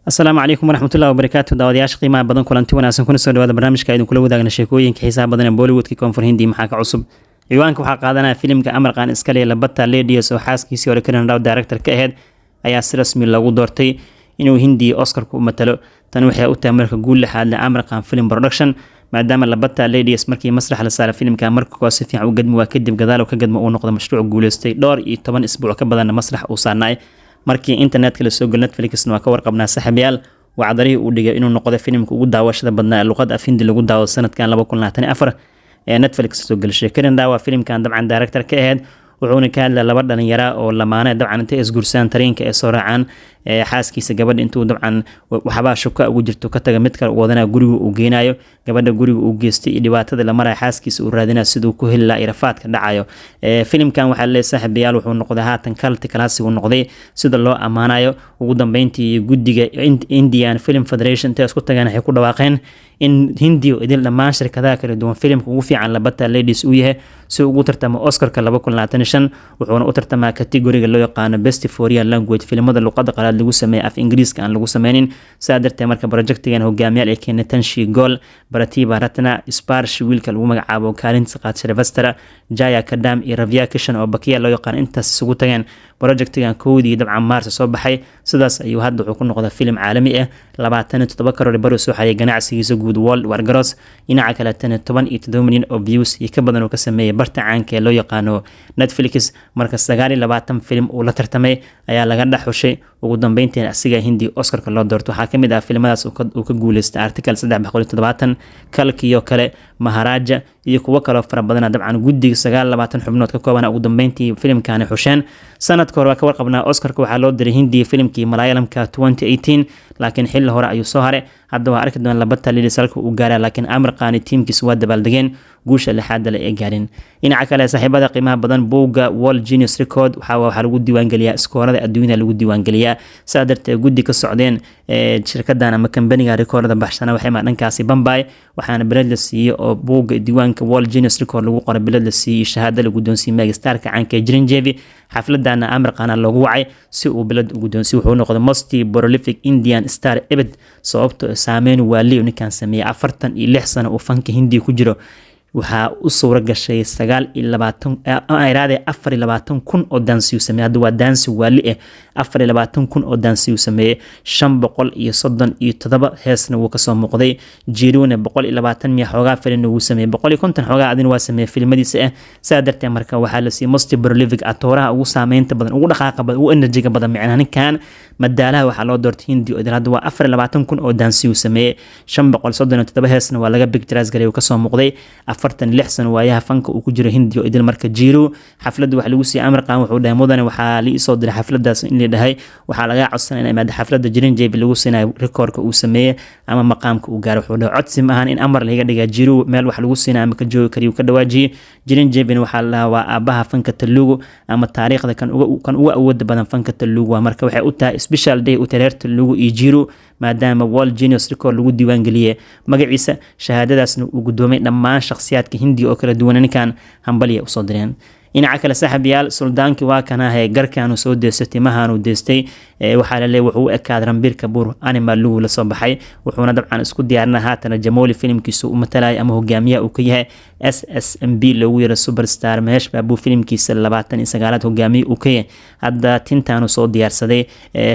asalaamu calaykum waraxmatullahi wabarakaatu daawadayaasha qiimaha badan kulanti wanaagsan kuna soo dhawaada barnaamijka idin kula wadaagna sheekooyinka xiisaha badan ee Bollywoodka koonfur hindi maxaa ka cusub ciwaanka waxaa qaadanaya filimka Amarqaan iskale Labata Ladies oo xaaskiisii hore Karan Rao director ka ahayd ayaa si rasmi lagu doortay inuu hindi Oscar ku matalo tan waxay u tahay marka guul lixaad leh Amarqaan Film Production maadaama Labata Ladies markii masrax la saaray filimka marka koo si fiican u gadmo waa kadib gadaal ka gadmo uu noqdo mashruuc guuleystay dhowr iyo 10 isbuuc ka badan masrax uu saarnay markii internetka la soo gal Netflix waa ka warqabnaa saxabiyaal wacdarihi uu dhigay inuu noqdo filimka ugu daawashada badnaa ee luqad af hindi lagu daawo sanadkan 2024 ee Netflix soo gashay Karan Rao filimkan dabcan director ka ahayd wuxuuna ka hadlay laba dhalinyaro oo lamaane dabcan intay isguursan tareenka ee soo raacaan xaaskiisa gabadha intuu dabcan waxba shuka ugu jirto ka taga mid kale wadana guriga uu geenayo gabadha guriga uu geystay dhibaatada la maray xaaskiisa uu raadinaa sidoo ku helaa irafaadka dhacayo filimkan waxa la saaxiibayaal wuxuu noqday haatan kalti kalaasi uu noqday sida loo amaanayo ugu dambeyntii gudiga Indian Film Federation taas ku tagaan waxay ku dhawaaqeen in hindiyo idil dhammaan shirkadaha kala duwan filimka ugu fiican Labata Ladies uu yahay si ugu tartamo Oscarka 2025 wuxuuna u tartamaa kategoriga loo yaqaan Best Foreign Language filimada luqadda qalaad lagu sameeyay af Ingiriiska aan lagu sameynin saadartay marka projectigan hogaamiyaal ay keenay Tanshi Gol Baratiba Ratna Sparsh wiilka lagu magacaabo Karin Saqat Shrivastara Jaya Kadam iyo Ravya Kishan oo bakiya loo yaqaan intaas isugu tageen projectigan koodii dabcan Maars soo baxay sidaas ayuu hadda wuxuu ku noqday film caalami ah 27 karoor baro soo xayay ganacsigiisa guud World War Gross dhinaca kale 17 milyan oo views iyo ka badan oo ka sameeyay barta caanka ee loo yaqaano Netflix marka 29 film uu la tartamay ayaa laga dhaxushay ugu dambeyntii asiga hindi Oscarka loo doorto waxa kamid ah filimadaas uu ka guuleystay Article 370 kalkiyo kale Maharaja iyo kuwa kale fara badan dabcan gudiga 29 xubnood ka kooban ugu dambeyntii filimkan xusheen sanadka hore ka warqabnaa Oscarka waxa loo diray hindi filimkii Malayalamka 2018 laakiin xilli hore ayuu soo haray hadda waa arki doon Labata Ladies halka uu gaaray laakiin Amarqaan teamkiisa waa dabaaldegeen guusha lixaad la ay gaarin dhinaca kale saaxiibada qiimaha badan buugga World Genius Record waxa lagu diiwaan geliyaa iskoorada adduunka lagu diiwaan geliyaa saadartay gudi ka socdeen shirkadana ama kambaniga recordada baxshana waxay ma dhankaasi Bombay waxaana bilad la siiyay oo buugga diiwaanka World Genius Record lagu qoray bilad la siiyay shahaado lagu doonsiiyay megastarka caanka Chiranjeevi xafladana Amarqaan loogu wacay si uu bilad ugu doonsiyo wuxuu noqday most prolific Indian star ebed sababtoo saameyn waali ninkan sameeyay 46 sano oo fanka hindi ku jiro waxa u suura gashay 24 kun oo dansi uu sameeyay hadda waa dansi waali ah 24 kun oo dansi uu sameeyay 537 heesna uu ka soo muuqday jiiruna 120 miya xogaa filim uu sameeyay 150 xogaa adin waa sameeyay filmadiisa ah saadartay marka waxa la siiyay most prolific atooraha ugu saameynta badan ugu dhaqaaqa badan ugu enerjiga badan macnaha ninkan madaalaha waxa loo doortay hindi oo hadda waa 24 kun oo dansi uu sameeyay 537 heesna waa laga pictures galay uu ka soo muuqday 46 sano waayaha fanka uu ku jiro hindi oo idil marka jiiro xafladda wax lagu siiyay Amarqaan wuxuu dhahay mudane waxa la soo diray xafladdaas in la dhahay waxa laga codsanay in xafladda Chiranjeevi lagu siinayo recordka uu sameeyay ama maqaamka uu gaaro wuxuu dhahay codsi maahan in amar laga dhiga jiiro meel wax lagu siinayo ama ka joogo kariyo ka dhawaajiyay Chiranjeevi waxa la waa aabaha fanka Telugu ama taariikhda kan ugu awood badan fanka Telugu marka waxay u tahay special day u tareer Telugu iyo jiiro maadaama World Genius Record lagu diiwaan galiyay magaciisa shahaadadaasna uu gudoomay dhammaan shakhsiyaadka hindi oo kala duwan ninkan hambaliya u soo direen dhinaca kale saaxiibayaal suldaankii waa kana hay garkaanu soo deestay timahaanu deestay waxa la leeyahay wuxuu ekaad Ranbir Kapoor Animal lagu la soo baxay wuxuuna dabcan isku diyaarinaa haatan Jamoli filimkiisa uu matalay ama hogaamiyaha uu ka yahay SSMB lagu yiri superstar Mahesh Babu filimkiisa 29 hogaamiye uu ka yahay hadda tintaanu soo diyaarsaday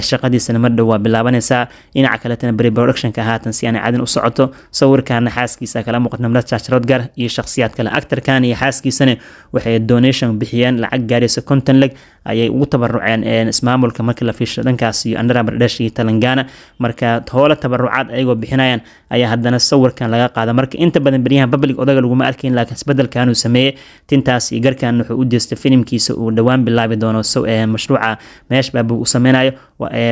shaqadiisana mar dhow bilaabanaysa dhinaca kale tan pre-production ka haatan si aan caadin u socoto sawirkaana xaaskiisa kala muuqata Namrata Chachrodgar iyo shakhsiyaad kale actor-kan iyo xaaskiisana waxay donation bixiyeen lacag gaaraysa 50 lag ayay ugu tabaruceen ismaamulka markii la fiisho dhankaas iyo Andhra Pradesh iyo Telangana marka hoola tabarucaad ayagoo bixinayaan ayaa haddana sawirkan laga qaada marka inta badan bariyahan public odaga lagu ma arkin laakiin isbedelkan uu sameeyay tintaas iyo garkan wuxuu u deestay filimkiisa uu dhawaan bilaabi doono mashruuca Mahesh Babu uu sameynayo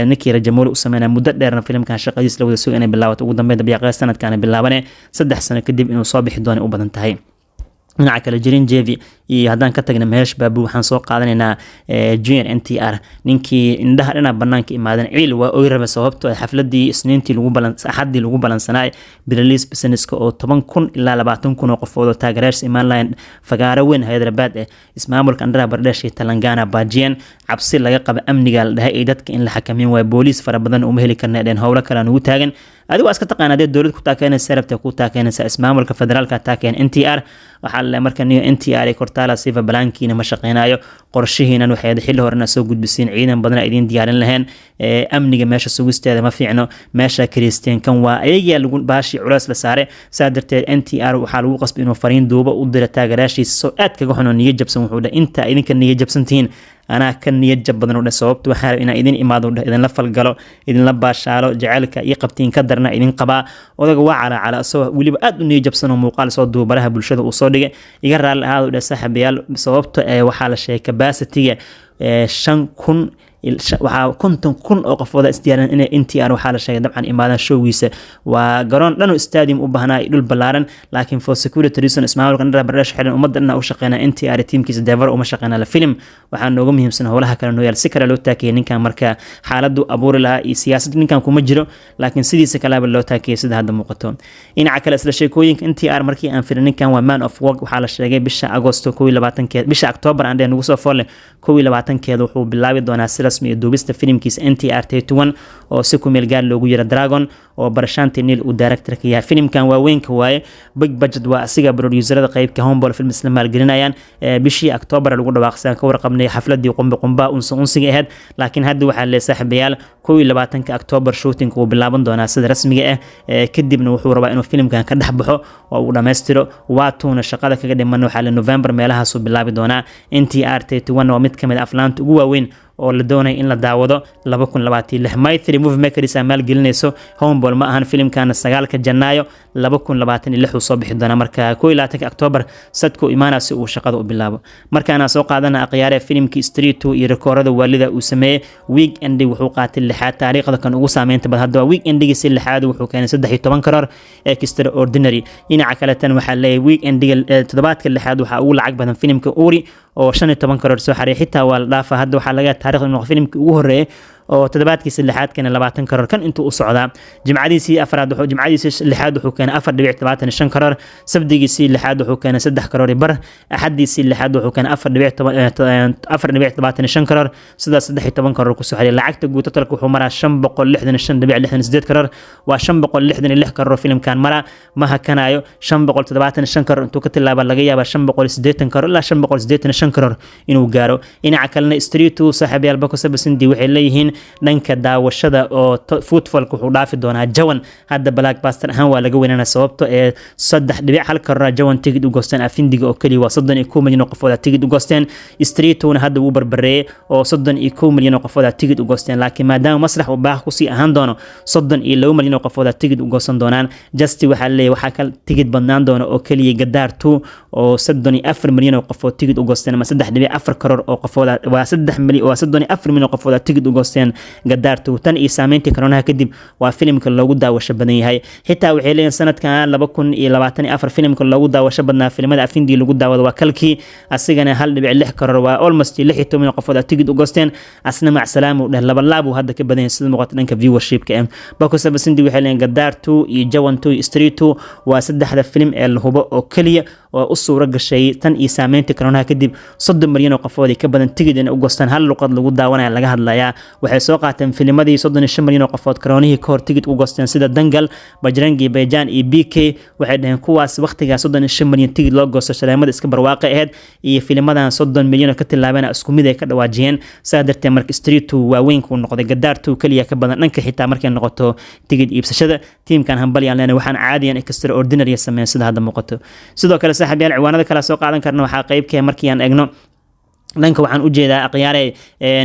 ninkii Jamoli uu sameynayo muddo dheerna filimkan shaqadiisa la wada soo inay bilaabato ugu dambeyn dabiiqada sanadkan bilaabanay 3 sano kadib inuu soo bixi doono u badan tahay dhinaca kale jirin jevi iyo haddaan ka tagna mehesh baabu waxaan soo qaadanaynaa junior NTR ninkii indhaha dhinaca banaanka imaadan ciil waa oy raba sababtoo xafladii isniintii axadii lagu balansanay Brilliance businesska oo 10,000 ilaa 20,000 oo qofood oo taageerayaasha imaan lahayn fagaaro weyn Hyderabad ismaamulka Andhra Pradesh iyo Telangana baajiyeen cabsi laga qabo amniga la dhahay dadka in la xakameyn waa booliis fara badan uma heli karna dheen howlo kale aan ugu taagan adigu iska taqaanaa dowlad ku taageeraysa sarabta ku taageeraysa ismaamulka federaalka taageeraysa NTR waxa la markaa NTR kortaala sifa balaankiina ma shaqeynayo qorshihiina waxay xilli horena soo gudbiseen ciidan badan idin diyaarin lahayn amniga meesha sugisteeda ma fiicno meesha Christian kan waa ayaga lagu baashi culays la saare saadarteed NTR waxa lagu qasbay inuu fariin duuba u diro taageerayaashiisa soo aad kaga xun niyad jabsan wuxuu dhahay inta idinka niyad jabsantiin أنا كان يجب بدن وده صوبت وحال إن إذن إمادو إذن لفل قالوا إذن لباشالو جعلك يقبتين كدرنا إذن قبا وده جوا على سو واللي بقى يجب سنة مقال صوت دو برها بالشدة وصادقة يقرر هذا وده سحب يال صوبت وحال الشيء كباستية شن كن waxaa konton kun oo qof wada isdiyaaran inay NTR waxaa la sheegay dabcan imaadaan showgiisa waa garoon dhan oo stadium u baahnaa dhul balaaran laakiin for security reason ismaamulka Andhra Pradesh xiran ummadana u shaqeynaa NTR teamkiisa Devar uma shaqeynaa la film waxaa nooga muhiimsan howlaha kale noo yaal si kale loo taakiyay ninkan marka xaaladdu abuuri lahaa iyo siyaasad ninkan kuma jiro laakiin sidiisa kale loo taakiyay sida hadda muuqato dhinaca kale isla sheekooyinka NTR markii aan firin ninkan waa man of work waxaa la sheegay bisha Agosto 12 bisha October aan nagu soo foolay 12 wuxuu bilaabi doonaa rasmi duubista filimkiisa NTR 31 oo si ku meel gaar loogu yira Dragon oo Barshanti Nil uu director-ka yahay filimkan waa weyn ka waaye big budget waa asiga producer-da qaybka Homeball film isla maalgelinayaan bishii October lagu dhawaaqsan ka warqabnay xafladii qumba unsiga ahayd laakiin hadda waxaa la saaxiibayaal 12 October shooting uu bilaaban doonaa sida rasmiga ah kadibna wuxuu rabaa inuu filimkan ka dhaxbaxo oo uu dhameystiro waatuuna shaqada kaga dhiman waxaa la November meelahaas uu bilaabi doonaa NTR 31 oo mid kamid aflaanta ugu waaweyn oo la doonay in la daawado 2026 Mythri Movie Makers amaal gelinayso Homeball ma ahan filimkan 9 Janaayo 2026 uu soo bixi doona marka 12 October sadku imaanaysa uu shaqada u bilaabo markaana soo qaadana aqyaare filimkii Street 2 iyo rekoorada waalida uu sameeyay weekend wuxuu qaatay lixaad taariikhda kan ugu saameynta badan hadda weekendigiisa lixaad wuxuu keenay 13 karoor extraordinary dhinaca kale tan waxa leeyahay weekendiga toddobaadka lixaad waxa uu lacag badan filimka Uri oo 15 karoor soo xareey xitaa waa la dhaafa hadda waxa laga taariikhda filimkii ugu horeeyay oo toddobaadkiisa lixaad kana 20 karoor kan intuu u socdaa jimcadiisii afraad wuxuu jimcadiisii lixaad wuxuu keenay 4.25 karoor sabdigiisii lixaad wuxuu keenay 3 karoor bar axadiisii lixaad wuxuu keenay 4.25 karoor sida 13 karoor ku soo xareey lacagta guud totalka wuxuu maraa 565.68 karoor waa 566 karoor filimkan maraa ma hakanayo 575 karoor intuu ka tilaaba laga yaabaa 580 karoor ilaa 585 karoor inuu gaaro dhinaca kalena Street 2 saaxiibayaal Bako Sabasindi waxay leeyihiin dhanka daawashada oo footfallka wuxuu dhaafi doonaa jawan hadda Blackbuster ahaan waa laga weynana sababto 3.1 karoor jawan tigid u goosteen afindiga oo kaliya waa 31 milyan oo qofood tigid u goosteen Street 2 hadda uu barbareeyay oo 31 milyan oo qofood tigid u goosteen laakiin maadaama masrax uu baax ku sii ahaan doono 32 milyan oo qofood tigid u goosan doonaan Justi waxa leeyahay waxa kale tigid badnaan doona oo kaliya Gadaar 2 oo 34 milyan oo qofood tigid u goosteen ama 3.4 karoor oo qofood waa 3 milyan waa 34 milyan oo qofood tigid u goosteen Gadaar 2 tan iyo saameyntii koronaha kadib waa filimka loogu daawasho badan yahay xitaa waxay leeyihiin sanadkan 2024 filimka loogu daawasho badnaa filimada afindi lagu daawado waa kalkii asigana 1.6 karoor waa almost 16 milyan qofood tigid u goosteen asna mac salaam uu laba laab hadda ka badan sida muuqata dhanka viewership-ka Bako Sabasindi waxay leeyihiin Gadaar 2 iyo Jawan 2 Street 2 waa saddexda filim ee la hubo oo kaliya oo u suura gashay tan iyo saameyntii koronaha kadib 30 milyan oo qofood ka badan tigid in u goostaan hal luqad lagu daawanaya laga hadlayaa waxay soo qaateen filimadii 35 milyan oo qofood koronihii ka hor tigid u goosteen sida Dangal Bajrangi Bayjan iyo BK waxay dhaheen kuwaas waqtiga 35 milyan tigid loo goosto shaleemada iska barwaaqo ahayd iyo filimadan 30 milyan ka tilaabana isku mid ay ka dhawaajiyeen saadartee marka Street 2 waa weyn ku noqday Gadaar 2 kaliya ka badan dhanka xitaa markay noqoto tigid iibsashada teamkan hambalyan leena waxaan caadiyan extraordinary sameeyay sida hadda muuqato sidoo kale saaxiibayaal ciwaanada kala soo qaadan karna waxa qaybkee markii aan eegno dhanka waxaan u jeedaa aqyaare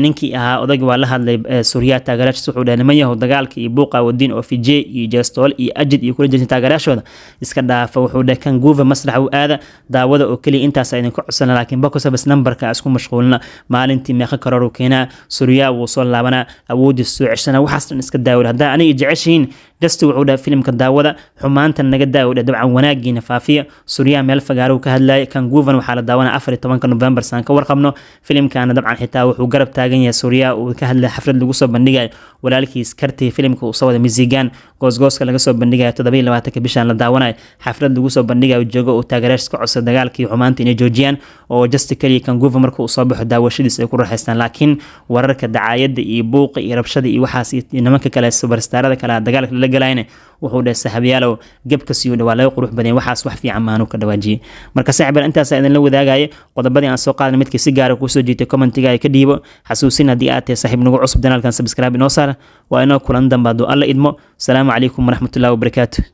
ninkii ahaa odayga waa la hadlay Suuriya taageerayaasha wuxuu dhahay nimanyahow dagaalka iyo buuqa wadin oo Fiji iyo Jestool iyo Ajid iyo kula jirta taageerayaashooda iska dhaafa wuxuu dhahay kan guufa masrax u aada daawada oo kaliya intaas aydan ku cusana laakiin Bako Sabas numberka isku mashquulna maalintii meeqa karoor keena Suuriya wuu soo laabana awoodii soo ceshana waxaas dhan iska daawada hadaa aniga jeceshiin just wuxuu dhahay filimka daawada xumaanta naga daawo dabcan wanaagiina faafiya Suuriya meel fagaaro ka hadlay kan Guvan waxaa la daawanaa 14 November saan ka warqabno filimkaana dabcan xitaa wuxuu garab taagan yahay Suuriya oo ka hadlay xaflad lagu soo bandhigay walaalkiis karti filimka uu soo wada Mizigan goosgooska laga soo bandhigay 27 bishan la daawanay xaflad lagu soo bandhigay joogo oo taageerayska cusub dagaalkii xumaanta inay joojiyaan oo just kaliya kan Guvan markuu soo baxo daawashadiis ay ku raaxaystaan laakiin wararka dacaayada iyo buuqa iyo rabshada iyo waxaas nimanka kale superstarada kale dagaalka la galayna wuxuu dhahay saxabiyaalow gabka sii waa laga qurux badan waxaas wax fiican maanu ka dhawaajiyay marka saaxiibal intaas idin la wadaagay qodobadii aan soo qaadanay midkii si gaar ah ku soo jiitay commentiga ay ka dhiibo xasuusin hadii aad tahay saaxiib nagu cusub danaalkan subscribe inoo saar waa inoo kulan dambaado alla idmo salaamu calaykum waraxmatullaahi wabarakaatuh